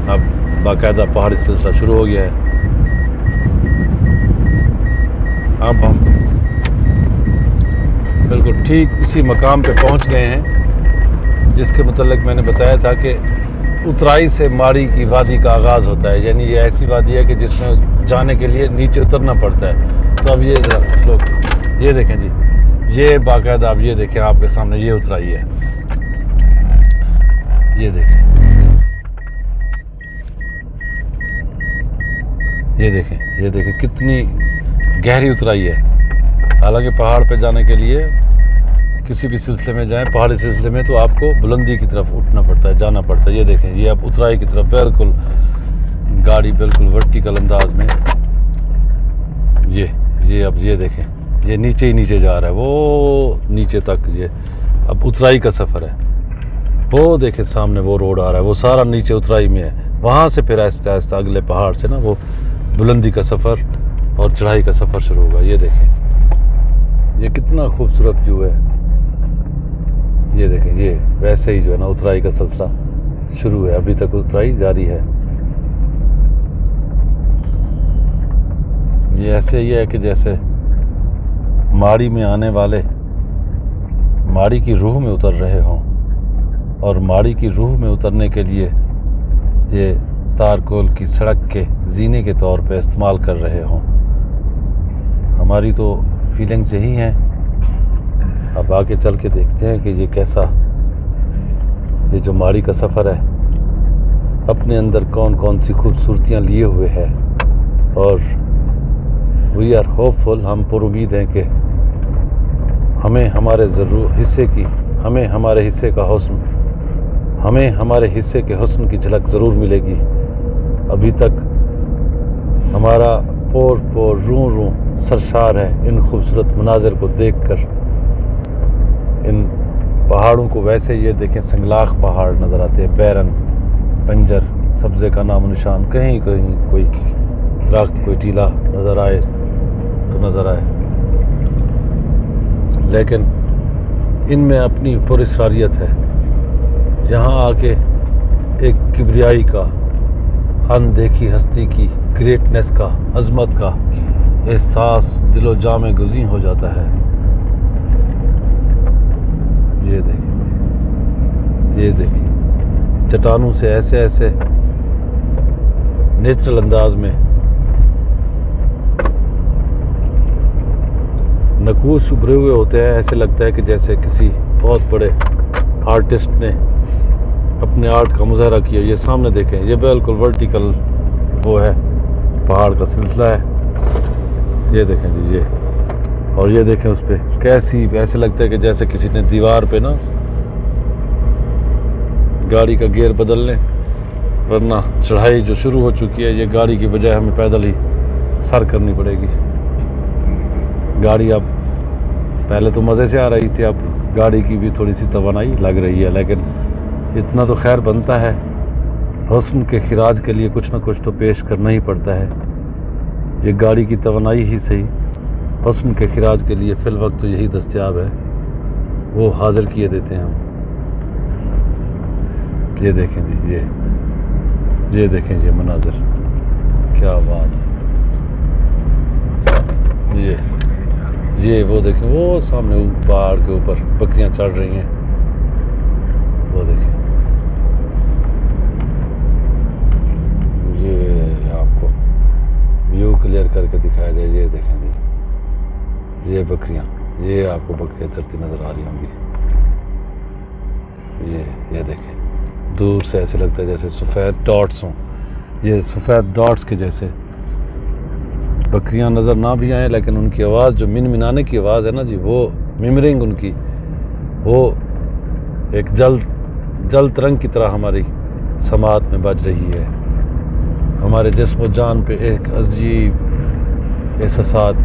अब बाकायदा पहाड़ी सिलसिला शुरू हो गया है। अब हम बिल्कुल ठीक उसी मकाम पे पहुंच गए हैं जिसके मतलब मैंने बताया था कि उतराई से माड़ी की वादी का आगाज़ होता है। यानी ये ऐसी वादी है कि जिसमें जाने के लिए नीचे उतरना पड़ता है। तो अब ये लोग ये देखें जी, ये बाकायदा आप ये देखें, आपके सामने ये उतराई है, ये देखें, ये देखें कितनी गहरी उतराई है। हालांकि पहाड़ पे जाने के लिए किसी भी सिलसिले में जाएं, पहाड़ी सिलसिले में, तो आपको बुलंदी की तरफ उठना पड़ता है, जाना पड़ता है। ये देखें, ये आप उतराई की तरफ बिल्कुल गाड़ी बिल्कुल वर्टिकल अंदाज में, ये अब ये देखें, ये नीचे ही नीचे जा रहा है, वो नीचे तक। ये अब उतराई का सफ़र है। वो देखें सामने वो रोड आ रहा है, वो सारा नीचे उतराई में है। वहाँ से फिर आहिस्ता आहिस्ता अगले पहाड़ से ना वो बुलंदी का सफ़र और चढ़ाई का सफ़र शुरू होगा। ये देखें, ये कितना खूबसूरत व्यू है। ये देखें, ये वैसे ही जो है ना उतराई का सिलसिला शुरू है, अभी तक उतराई जारी है। ये ऐसे ही है कि जैसे माड़ी में आने वाले माड़ी की रूह में उतर रहे हों, और माड़ी की रूह में उतरने के लिए ये तारकोल की सड़क के जीने के तौर पे इस्तेमाल कर रहे हों। हमारी तो फीलिंग्स यही हैं। अब आगे चल के देखते हैं कि ये कैसा, ये जो माड़ी का सफ़र है अपने अंदर कौन कौन सी खूबसूरतियाँ लिए हुए है। और वी आर होपफुल, हम पुरुमीद हैं कि हमें हमारे हमारे हिस्से का हुस्न, हमें हमारे हिस्से के हुस्न की झलक ज़रूर मिलेगी। अभी तक हमारा पोर पोर रूं रूं सरशार है इन खूबसूरत मनाज़र को देखकर। इन पहाड़ों को वैसे ये देखें, संगलाख पहाड़ नज़र आते हैं, बैरन, बंजर, सब्ज़े का नामो निशान, कहीं कहीं कोई दरख्त, कोई टीला नज़र आए तो नज़र आए, लेकिन इनमें अपनी पुरस्रारियत है। यहाँ आके एक किबरियाई का, अनदेखी हस्ती की, ग्रेटनेस का, अज़मत का एहसास दिलो जाँ में गुज़ी हो जाता है। ये देखें चट्टानों से ऐसे ऐसे नेचुरल अंदाज में नकूश उभरे हुए होते हैं। ऐसे लगता है कि जैसे किसी बहुत बड़े आर्टिस्ट ने अपने आर्ट का मुजाहरा किया। ये सामने देखें, ये बिल्कुल वर्टिकल वो है, पहाड़ का सिलसिला है। ये देखें जी, ये और ये देखें उस पर कैसी, ऐसे लगता है कि जैसे किसी ने दीवार पे ना गाड़ी का गियर बदल लें, वरना चढ़ाई जो शुरू हो चुकी है, ये गाड़ी की बजाय हमें पैदल ही सर करनी पड़ेगी। गाड़ी अब पहले तो मज़े से आ रही थी, अब गाड़ी की भी थोड़ी सी तवानाई लग रही है, लेकिन इतना तो खैर बनता है। हुस्न के खिराज के लिए कुछ ना कुछ तो पेश करना ही पड़ता है। ये गाड़ी की तवानाई ही सही, हुस्न के खिराज के लिए फ़िल वक्त तो यही दस्तयाब है, वो हाजिर किए देते हैं हम। ये देखें जी, ये देखें जी मनाज़र, क्या बात है। ये वो देखें, वो सामने पहाड़ के ऊपर बकरियां चढ़ रही हैं, वो देखें। ये आपको व्यू क्लियर करके दिखाया जाए। ये देखें जी, ये बकरियां, ये आपको बकरियां चढ़ती नज़र आ रही होंगी। ये देखें, दूर से ऐसे लगता है जैसे सफ़ेद डॉट्स हों, ये सफ़ेद डॉट्स के जैसे बकरियां नज़र ना भी आएँ, लेकिन उनकी आवाज़ जो मिनमिनाने की आवाज़ है ना जी, वो मिमरिंग उनकी, वो एक जल तरंग की तरह हमारी समात में बज रही है। हमारे जिस्म व जान पे एक अजीब एहसासात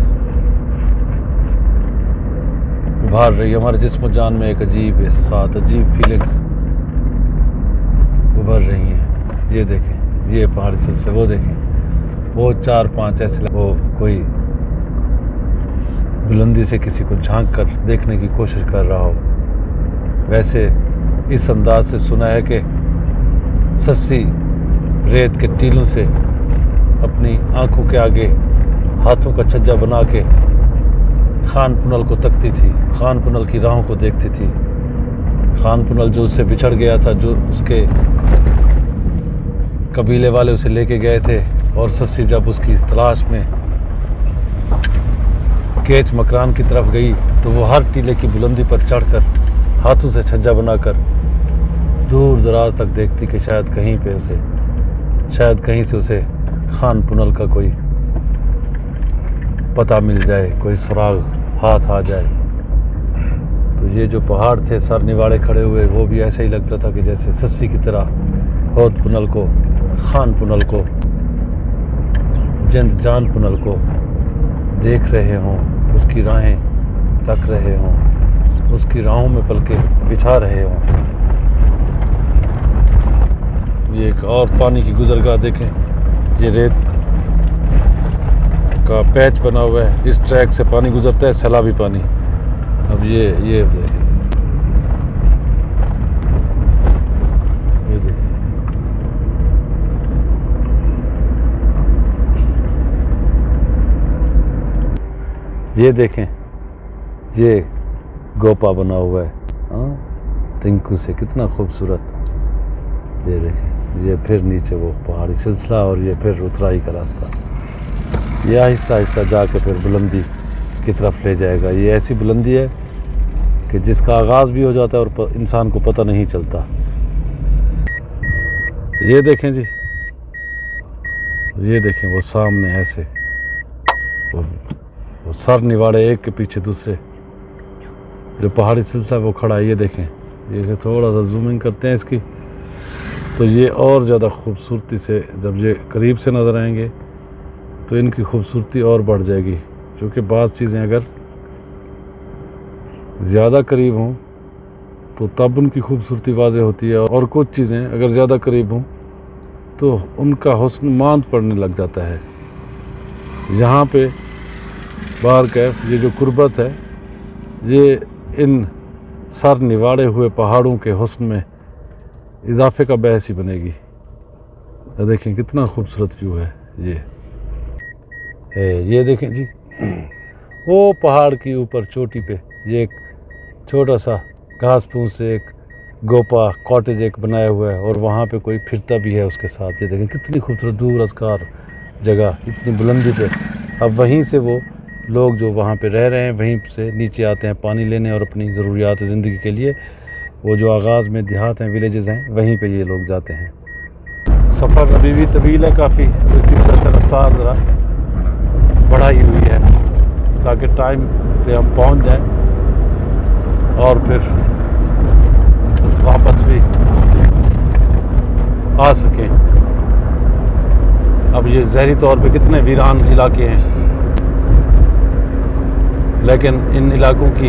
उभार रही है, हमारे जिस्म व जान में एक अजीब एहसासात, अजीब फीलिंग्स उभर रही हैं। ये देखें, ये पहाड़ी सिलसिले, वो देखें, वो 4-5 ऐसे वो कोई बुलंदी से किसी को झांक कर देखने की कोशिश कर रहा हो। वैसे इस अंदाज से सुना है कि सस्सी रेत के टीलों से अपनी आंखों के आगे हाथों का छज्जा बना के खान पुनल को तकती थी, खान पुनल की राहों को देखती थी। खान पुनल जो उससे बिछड़ गया था, जो उसके कबीले वाले उसे लेके गए थे, और सस्सी जब उसकी तलाश में केच मकरान की तरफ गई तो वो हर टीले की बुलंदी पर चढ़कर हाथों से छज्जा बनाकर दूर दराज तक देखती कि शायद कहीं से उसे खान पुनल का कोई पता मिल जाए, कोई सुराग हाथ आ जाए। तो ये जो पहाड़ थे सर निवाड़े खड़े हुए, वो भी ऐसे ही लगता था कि जैसे सस्सी की तरह होत पुनल को, खान पुनल को, जिंद जान पुनल को देख रहे हों, उसकी राहें तक रहे हों, उसकी राहों में पलके बिछा रहे हों। ये एक और पानी की गुजरगाह देखें, ये रेत का पैच बना हुआ है, इस ट्रैक से पानी गुजरता है, सैलाबी पानी। अब ये देखिए, ये देखें, ये गोपा बना हुआ है, हाँ, तिंकू से, कितना खूबसूरत। ये देखें, ये फिर नीचे वो पहाड़ी सिलसिला, और ये फिर उतराई का रास्ता। ये आहिस्ता आहिस्ता जाके फिर बुलंदी की तरफ ले जाएगा। ये ऐसी बुलंदी है कि जिसका आगाज़ भी हो जाता है और इंसान को पता नहीं चलता। ये देखें जी, ये देखें वो सामने ऐसे वो सर निवाड़े एक के पीछे दूसरे जो पहाड़ी सिलसिला वो खड़ा है। ये देखें, ये थोड़ा सा जूमिंग करते हैं इसकी, तो ये और ज़्यादा खूबसूरती से जब ये करीब से नज़र आएंगे तो इनकी खूबसूरती और बढ़ जाएगी। क्योंकि बाज़ चीज़ें अगर ज़्यादा करीब हों तो तब उनकी खूबसूरती वाज़ेह होती है, और कुछ चीज़ें अगर ज़्यादा करीब हों तो उनका हुस्न मांद पड़ने लग जाता है। यहाँ पे बाहर कैफ ये जो कुर्बत है, ये इन सर निवाड़े हुए पहाड़ों के हुस्न में इजाफे का बहस ही बनेगी। देखें कितना खूबसूरत व्यू है ये देखें जी, वो पहाड़ की ऊपर चोटी पे ये एक छोटा सा घास फूस से एक गोपा कॉटेज एक बनाया हुआ है, और वहाँ पे कोई फिरता भी है उसके साथ। ये देखें कितनी खूबसूरत दूर असकार जगह, इतनी बुलंदी पे। अब वहीं से वो लोग जो वहाँ पे रह रहे हैं वहीं से नीचे आते हैं पानी लेने और अपनी ज़रूरियात ज़िंदगी के लिए। वो जो आगाज़ में देहात हैं, विलेजेस हैं, वहीं पे ये लोग जाते हैं। सफ़र अभी भी तवील है काफ़ी, तो इसी वजह से रफ्तार ज़रा बढ़ाई हुई है ताकि टाइम पे हम पहुँच जाएं और फिर वापस भी आ सकें। अब ये ज़हरी तौर पे कितने वीरान इलाके हैं, लेकिन इन इलाकों की,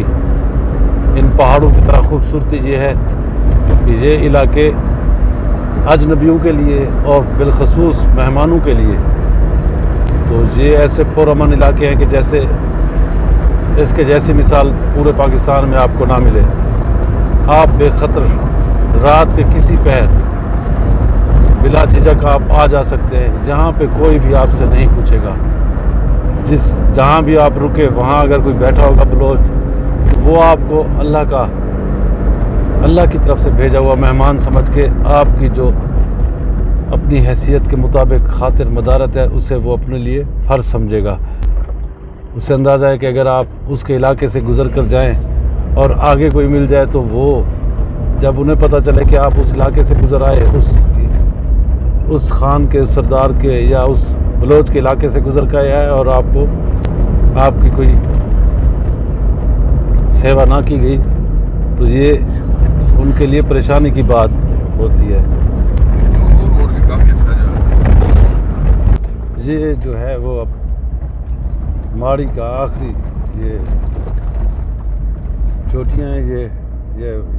इन पहाड़ों की तरह खूबसूरती ये है कि ये इलाके अजनबियों के लिए और बिलखसूस मेहमानों के लिए तो ये ऐसे पुरअमन इलाके हैं कि जैसे इसके जैसी मिसाल पूरे पाकिस्तान में आपको ना मिले। आप बेखतर रात के किसी पहर बिला झिझक आप आ जा सकते हैं, जहाँ पे कोई भी आपसे नहीं पूछेगा। जहाँ भी आप रुके वहाँ अगर कोई बैठा होगा बलोच, तो वो आपको अल्लाह की तरफ से भेजा हुआ मेहमान समझ के आपकी जो अपनी हैसियत के मुताबिक खातिर मदारत है उसे वो अपने लिए फ़र्ज समझेगा। उसे अंदाज़ा है कि अगर आप उसके इलाके से गुज़र कर जाएं और आगे कोई मिल जाए तो वो जब उन्हें पता चले कि आप उस इलाके से गुज़र आए, उस खान के, उस सरदार के या उस बलोच के इलाके से गुज़र कर आए और आपको आपकी कोई सेवा ना की गई, तो ये उनके लिए परेशानी की बात होती है। ये जो है वो अब माड़ी का आखिरी ये चोटियाँ हैं,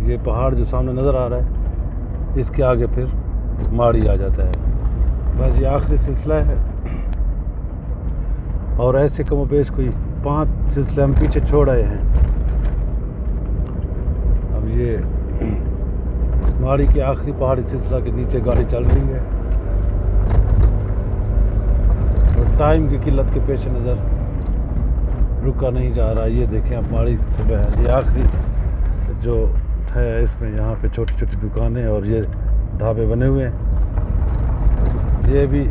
ये पहाड़ जो सामने नज़र आ रहा है, इसके आगे फिर माड़ी आ जाता है। बस ये आखिरी सिलसिला है, और ऐसे कम पेश कोई 5 सिलसिले हम पीछे छोड़ आए हैं। अब ये माड़ी के आखिरी पहाड़ी सिलसिला के नीचे गाड़ी चल रही है। टाइम की किल्लत के पेश नज़र रुका नहीं जा रहा। ये देखें अब माड़ी से ये आखिरी जो है इसमें यहाँ पे छोटी छोटी दुकानें और ये ढाबे बने हुए हैं। ये भी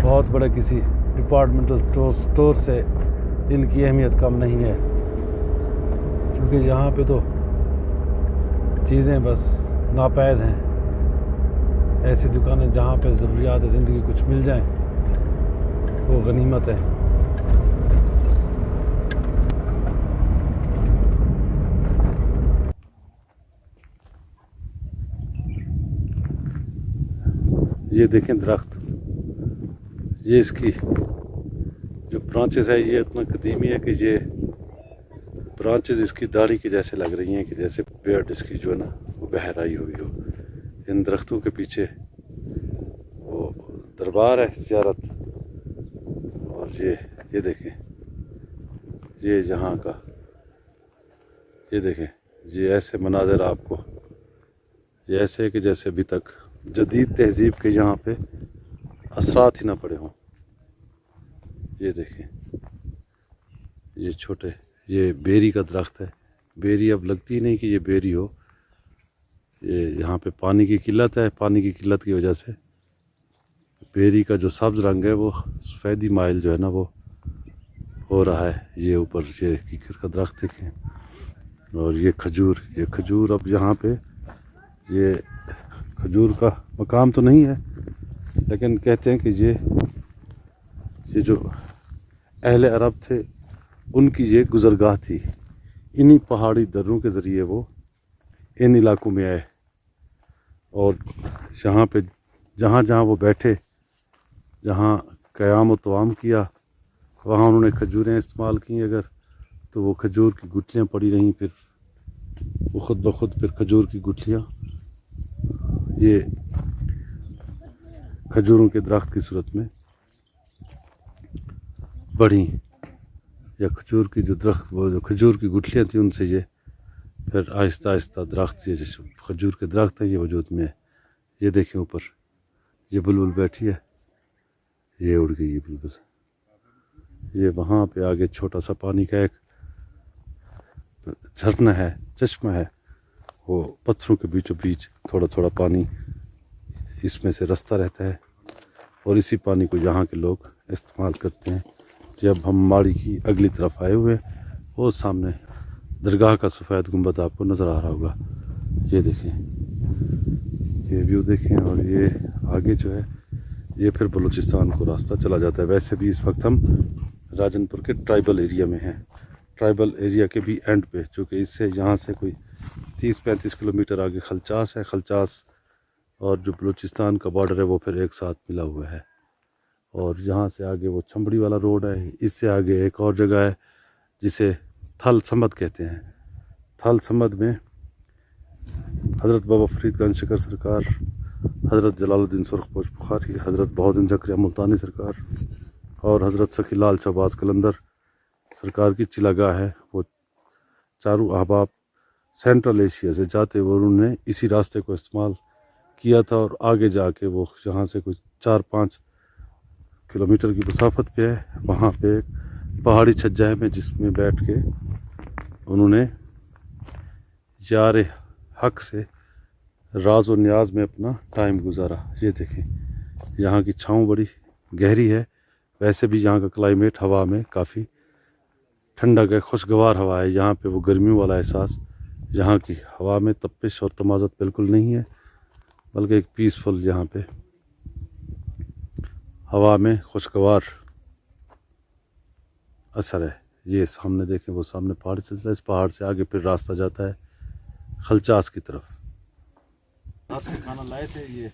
बहुत बड़े किसी डिपार्टमेंटल स्टोर से इनकी अहमियत कम नहीं है, क्योंकि यहाँ पे तो चीज़ें बस नापैद हैं। ऐसी दुकानें जहाँ पे ज़रूरियात ज़िंदगी कुछ मिल जाएं वो गनीमत है। ये देखें दरख्त, ये इसकी जो ब्रांचेस है ये इतना कदीमी है कि ये ब्रांचेस इसकी दाढ़ी के जैसे लग रही हैं, कि जैसे बेर्ड इसकी जो है ना वो बहराई हुई हो। इन दरख्तों के पीछे वो दरबार है ज़ियारत। और ये देखें, ये यहाँ का ये देखें, ये ऐसे मनाज़र आपको ये ऐसे कि जैसे अभी तक जदीद तहज़ीब के यहाँ पे असरात ही ना पड़े हों। ये देखें, ये छोटे ये बेरी का दरख्त है। बेरी अब लगती ही नहीं कि ये बेरी हो। ये यहाँ पे पानी की किल्लत है, पानी की किल्लत की वजह से बेरी का जो सब्ज़ रंग है वो सफ़ेदी माइल जो है ना वो हो रहा है। ये ऊपर ये कीकर का दरख्त देखें। और ये खजूर अब यहाँ पे ये खजूर का मकाम तो नहीं है, लेकिन कहते हैं कि ये जो अहले अरब थे उनकी ये गुज़रगाह थी। इन्हीं पहाड़ी दर्रों के ज़रिए वो इन इलाकों में आए और यहाँ पे जहाँ जहाँ वो बैठे, जहाँ क़याम व तवाम किया, वहाँ उन्होंने खजूरें इस्तेमाल की। अगर तो वो खजूर की गुठलियाँ पड़ी रहीं, फिर वो ख़ुद ब खुद फिर खजूर की गुठलियाँ ये खजूरों के दरख्त की सूरत में बढ़ी, या खजूर की जो दरख्त वो जो खजूर की गुठलियाँ थी उनसे ये फिर आहिस्ता आहिस्ता दरख्त ये जो खजूर के दरख्त हैं ये वजूद में है। ये देखें ऊपर ये बुलबुल बैठी है, ये उड़ गई ये बुलबुल। ये वहाँ पे आगे छोटा सा पानी का एक झरना है, चश्मा है, वो पत्थरों के बीचों बीच थोड़ा थोड़ा पानी इसमें से रास्ता रहता है और इसी पानी को यहाँ के लोग इस्तेमाल करते हैं। जब हम माड़ी की अगली तरफ आए हुए वो सामने दरगाह का सफ़ेद गुंबद आपको नज़र आ रहा होगा। ये देखें, ये व्यू देखें। और ये आगे जो है ये फिर बलूचिस्तान को रास्ता चला जाता है। वैसे भी इस वक्त हम राजनपुर के ट्राइबल एरिया में हैं, ट्राइबल एरिया के भी एंड पे, चूँकि इससे यहाँ से कोई 30-35 किलोमीटर आगे खलचास है। खलचास और जो बलूचिस्तान का बॉर्डर है वो फिर एक साथ मिला हुआ है। और यहाँ से आगे वो छंबड़ी वाला रोड है। इससे आगे एक और जगह है जिसे थल समद कहते हैं। थल समद में हज़रत बाबा फरीद शिकर सरकार, हज़रत जलालुद्दीन सुरखपोश बुखारी, हज़रत बहाउद्दीन ज़करिया मुल्तानी सरकार और हज़रत सखी लाल शहबाज कलंदर सरकार की चिलागाह है। वो चारों अहबाब सेंट्रल एशिया से जाते हुए उन्होंने इसी रास्ते को इस्तेमाल किया था और आगे जाके वो यहाँ से कुछ 4-5 किलोमीटर की मसाफत पे है। वहाँ पे एक पहाड़ी छज्जा है में जिसमें बैठ के उन्होंने यार हक से राज और न्याज में अपना टाइम गुजारा। ये देखें, यहाँ की छाँव बड़ी गहरी है। वैसे भी यहाँ का क्लाइमेट हवा में काफ़ी ठंडा है, खुशगवार हवा है। यहाँ पे वो गर्मियों वाला एहसास यहाँ की हवा में तपिश और तमाज़त बिल्कुल नहीं है, बल्कि एक पीसफुल यहाँ पे हवा में खुशगवार असर है। ये सामने देखें, वो सामने पहाड़ चलता है, इस पहाड़ से आगे फिर रास्ता जाता है खलचास की तरफ। हाथ से खाना लाए थे, ये